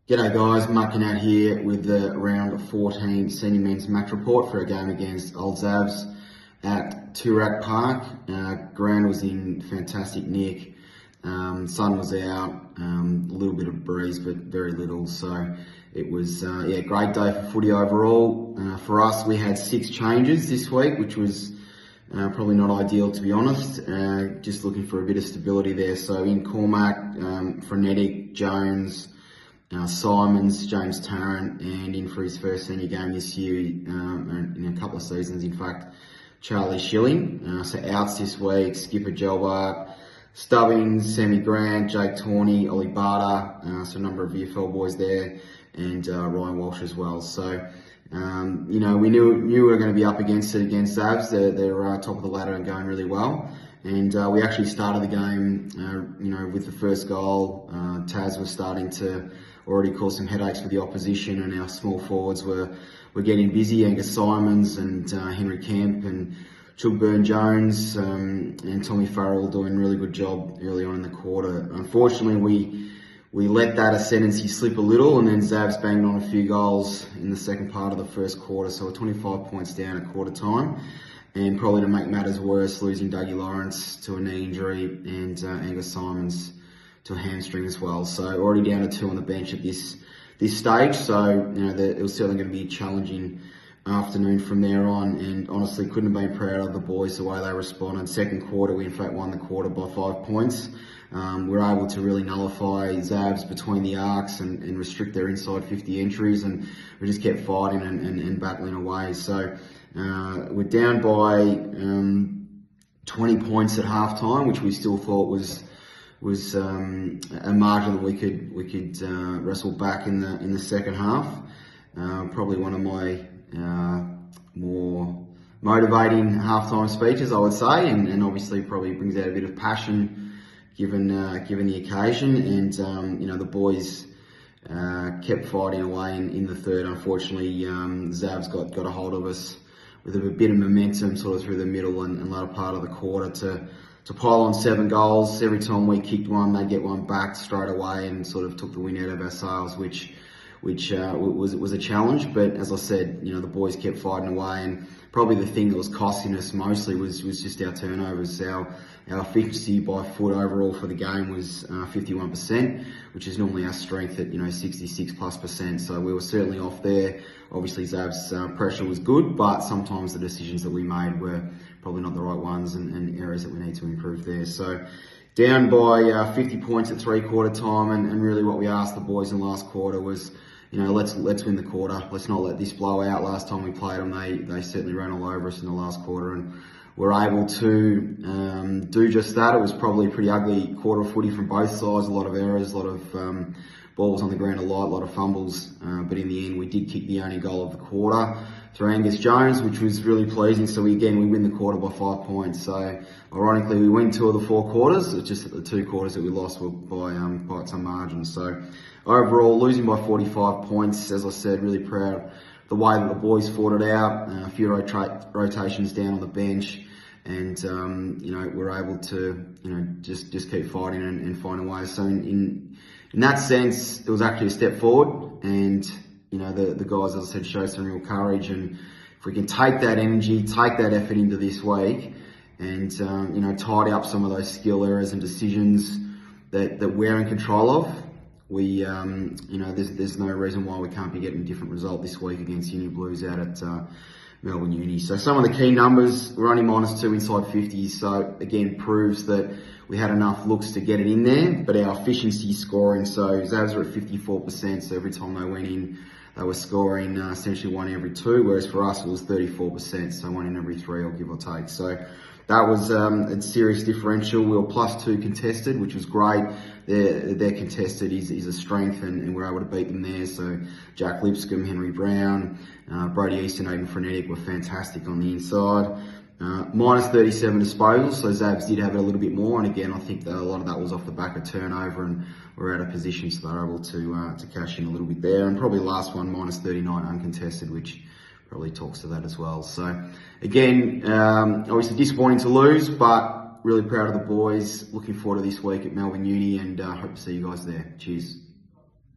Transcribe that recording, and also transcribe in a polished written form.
G'day guys, Mark and Natty here with the round 14 senior men's match report for a game against Old Xavs at Toorak Park. Ground was in fantastic nick, sun was out, a little bit of breeze but very little, so it was great day for footy overall. For us, we had 6 changes this week, which was probably not ideal, to be honest. Just looking for a bit of stability there. So in Cormac, Frenetic, Jones, Simons, James Tarrant, and in for his first senior game this year, in a couple of seasons in fact, Charlie Schilling. So outs this week, Skipper Gelbart, Stubbings, Sammy Grant, Jake Tawney, Ollie Barter, so a number of VFL boys there, and Ryan Walsh as well. So we knew we were going to be up against Xavs. They're top of the ladder and going really well. And we actually started the game, with the first goal. Taz was starting to already cause some headaches for the opposition, and our small forwards were getting busy. Angus Simons and Henry Kemp and Chugburn Jones and Tommy Farrell doing a really good job early on in the quarter. Unfortunately, we let that ascendancy slip a little, and then Xavs banged on a few goals in the second part of the first quarter. So we're 25 points down at quarter time. And probably to make matters worse, losing Dougie Lawrence to a knee injury and Angus Simons to a hamstring as well. So already down to 2 on the bench at this stage. So it was certainly going to be a challenging afternoon from there on. And honestly, couldn't have been proud of the boys the way they responded. Second quarter, we in fact won the quarter by 5 points. We were able to really nullify Xavs between the arcs and restrict their inside 50 entries, and we just kept fighting and battling away. So we're down by 20 points at half time, which we still thought was a margin that we could wrestle back in the second half. Probably one of my more motivating halftime speeches, I would say, and obviously probably brings out a bit of passion given the occasion. And the boys kept fighting away in the third. Unfortunately, Xavs got a hold of us with a bit of momentum sort of through the middle and latter part of the quarter to pile on 7 goals. Every time we kicked one, they'd get one back straight away and sort of took the wind out of our sails, which was a challenge. But as I said, the boys kept fighting away, and probably the thing that was costing us mostly was just our turnovers. Our efficiency by foot overall for the game was 51%, which is normally our strength at 66+%. So we were certainly off there. Obviously, Xavs' pressure was good, but sometimes the decisions that we made were probably not the right ones, and areas that we need to improve there. So down by 50 points at 3/4 time, and really what we asked the boys in the last quarter was, let's win the quarter. Let's not let this blow out. Last time we played them, they certainly ran all over us in the last quarter, and we're able to do just that. It was probably a pretty ugly quarter of footy from both sides. A lot of errors, a lot of balls on the ground a lot of fumbles. But in the end, we did kick the only goal of the quarter through Angus Jones, which was really pleasing. So we win the quarter by 5 points. So ironically, we win 2 of the 4 quarters. It's just that the 2 quarters that we lost were by some margin. So overall, losing by 45 points. As I said, really proud of the way that the boys fought it out. A few rotations down on the bench, and we're able to just keep fighting and find a way. So in that sense, it was actually a step forward, and the guys, as I said, showed some real courage. And if we can take that energy, take that effort into this week, and tidy up some of those skill errors and decisions that we're in control of, we there's no reason why we can't be getting a different result this week against Uni Blues out at Melbourne Uni. So some of the key numbers, we're only -2 inside 50s, so again proves that we had enough looks to get it in there. But our efficiency scoring, so Xavs are at 54%, so every time they went in, they were scoring essentially 1 every 2, whereas for us it was 34%, so 1 in every 3, or give or take. So that was a serious differential. We were +2 contested, which was great. Their contested is a strength, and we're able to beat them there. So Jack Lipscomb, Henry Brown, Brody Easton, Aiden Frenetic were fantastic on the inside. -37 disposals, so Xavs did have it a little bit more, and again I think that a lot of that was off the back of turnover, and we're out of position, so they're able to cash in a little bit there. And probably last one, -39 uncontested, which probably talks to that as well. So again, obviously disappointing to lose, but really proud of the boys. Looking forward to this week at Melbourne Uni, and hope to see you guys there. Cheers.